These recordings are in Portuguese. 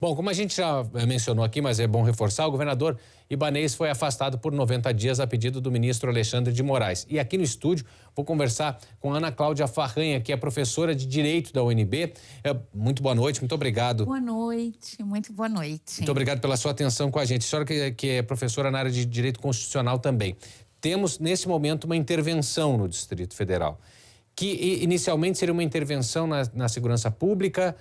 Bom, como a gente já mencionou aqui, mas é bom reforçar, o governador Ibanez foi afastado por 90 dias a pedido do ministro Alexandre de Moraes. E aqui no estúdio vou conversar com Ana Cláudia Farranha, que é professora de Direito da UNB. Muito boa noite, muito obrigado. Boa noite, muito boa noite. Muito obrigado pela sua atenção com a gente. A senhora que é professora na área de Direito Constitucional também. Temos, nesse momento, uma intervenção no Distrito Federal, que inicialmente seria uma intervenção na segurança pública,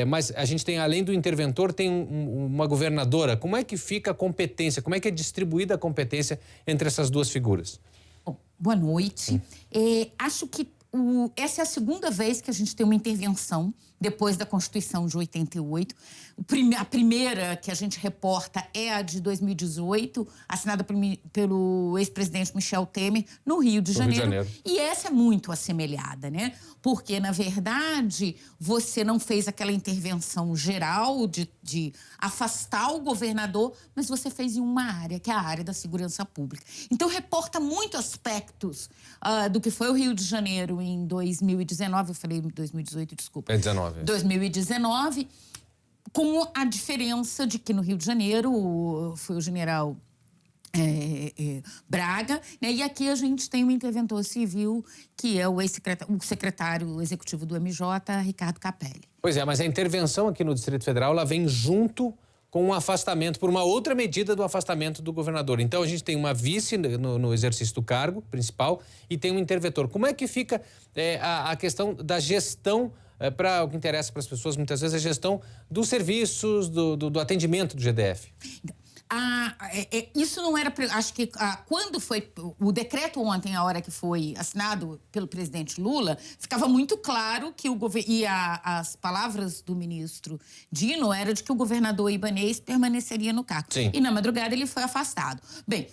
mas a gente tem, além do interventor, tem uma governadora. Como é que fica a competência? Como é que é distribuída a competência entre essas duas figuras? Bom, boa noite. Acho que essa é a segunda vez que a gente tem uma intervenção depois da Constituição de 88. A primeira que a gente reporta é a de 2018, assinada pelo ex-presidente Michel Temer, no Rio de Janeiro. E essa é muito assemelhada, né? Porque, na verdade, você não fez aquela intervenção geral de afastar o governador, mas você fez em uma área, que é a área da segurança pública. Então, reporta muito aspectos do que foi o Rio de Janeiro em 2019, eu falei 2018, desculpa. 2019, com a diferença de que no Rio de Janeiro foi o general Braga, né? E aqui a gente tem um interventor civil, que é o secretário executivo do MJ, Ricardo Capelli. Pois é, mas a intervenção aqui no Distrito Federal, ela vem junto com um afastamento, por uma outra medida do afastamento do governador. Então, a gente tem uma vice no exercício do cargo principal e tem um interventor. Como é que fica a questão da gestão, para o que interessa para as pessoas, muitas vezes, a gestão dos serviços, do atendimento do GDF? Isso não era... Acho que quando foi o decreto ontem, a hora que foi assinado pelo presidente Lula, ficava muito claro que as palavras do ministro Dino era de que o governador Ibanez permaneceria no cargo. Sim. E na madrugada ele foi afastado. Bem,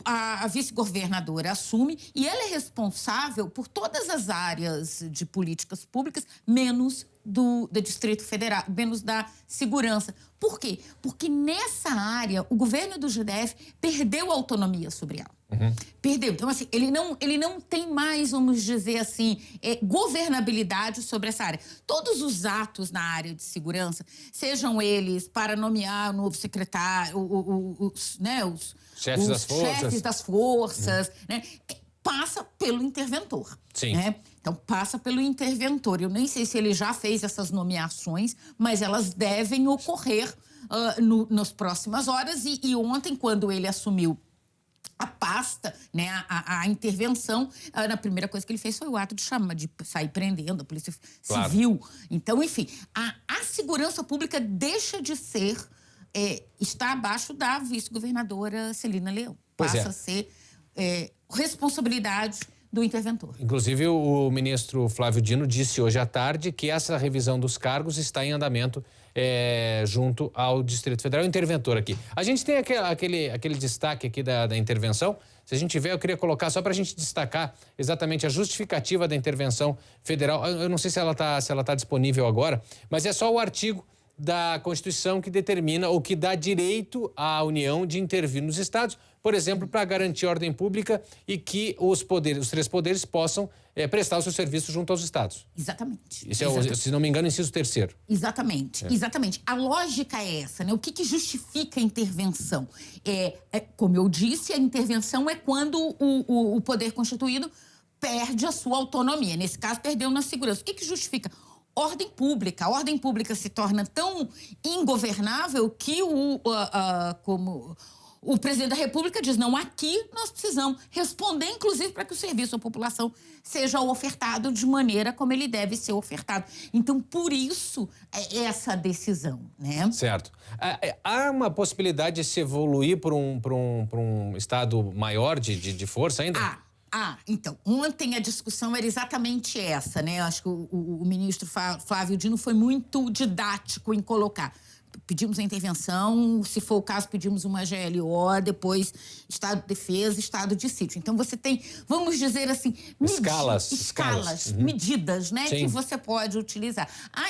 a vice-governadora assume e ela é responsável por todas as áreas de políticas públicas, menos do Distrito Federal, menos da segurança. Por quê? Porque nessa área o governo do GDF perdeu a autonomia sobre ela. Perdeu. Então, assim, ele não tem mais, vamos dizer assim, governabilidade sobre essa área. Todos os atos na área de segurança, sejam eles para nomear o novo secretário, os chefes das forças, né, passa pelo interventor. Sim. Né? Então, passa pelo interventor. Eu nem sei se ele já fez essas nomeações, mas elas devem ocorrer nas próximas horas. E ontem, quando ele assumiu a pasta, né, a intervenção, a primeira coisa que ele fez foi o ato de sair prendendo a Polícia Civil. Então, enfim, a segurança pública deixa de ser, está abaixo da vice-governadora Celina Leão. Passa a ser responsabilidade do interventor. Inclusive, o ministro Flávio Dino disse hoje à tarde que essa revisão dos cargos está em andamento junto ao Distrito Federal. O interventor aqui. A gente tem aquele destaque aqui da intervenção. Se a gente tiver, eu queria colocar só para a gente destacar exatamente a justificativa da intervenção federal. Eu não sei se ela tá disponível agora, mas é só o artigo da Constituição que determina ou que dá direito à União de intervir nos estados, por exemplo, para garantir ordem pública e que os três poderes possam prestar o seu serviço junto aos estados. Exatamente. Isso é, se não me engano, inciso 3º. Exatamente, exatamente. A lógica é essa, né? O que justifica a intervenção? Como eu disse, a intervenção é quando o poder constituído perde a sua autonomia. Nesse caso, perdeu na segurança. O que justifica? Ordem pública. A ordem pública se torna tão ingovernável que como o presidente da República diz, não, aqui nós precisamos responder, inclusive, para que o serviço à população seja ofertado de maneira como ele deve ser ofertado. Então, por isso, essa decisão, né? Certo. Há uma possibilidade de se evoluir para um estado maior de força ainda? Então, ontem a discussão era exatamente essa, né? Acho que o ministro Flávio Dino foi muito didático em colocar. Pedimos a intervenção, se for o caso, pedimos uma GLO, depois Estado de Defesa, Estado de Sítio. Então, você tem, vamos dizer assim... Escalas, medidas, né? Sim. Que você pode utilizar.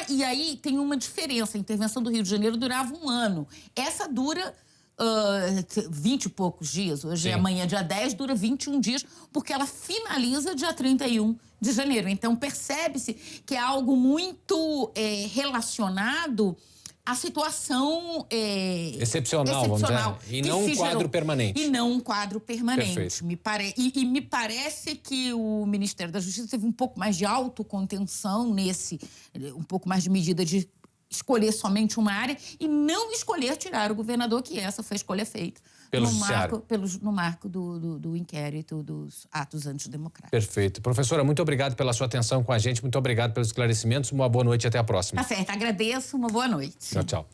E aí tem uma diferença. A intervenção do Rio de Janeiro durava 1 ano. Essa dura 20 e poucos dias. Hoje, amanhã, dia 10, dura 21 dias, porque ela finaliza dia 31 de janeiro. Então, percebe-se que é algo muito relacionado a situação excepcional, vamos dizer, e não um quadro permanente. E não um quadro permanente. Perfeito. Me parece que o Ministério da Justiça teve um pouco mais de autocontenção um pouco mais de medida de escolher somente uma área e não escolher tirar o governador, que essa foi a escolha feita no marco do inquérito dos atos antidemocráticos. Perfeito. Professora, muito obrigado pela sua atenção com a gente, muito obrigado pelos esclarecimentos, uma boa noite e até a próxima. Tá certo, agradeço, uma boa noite. Tchau, tchau.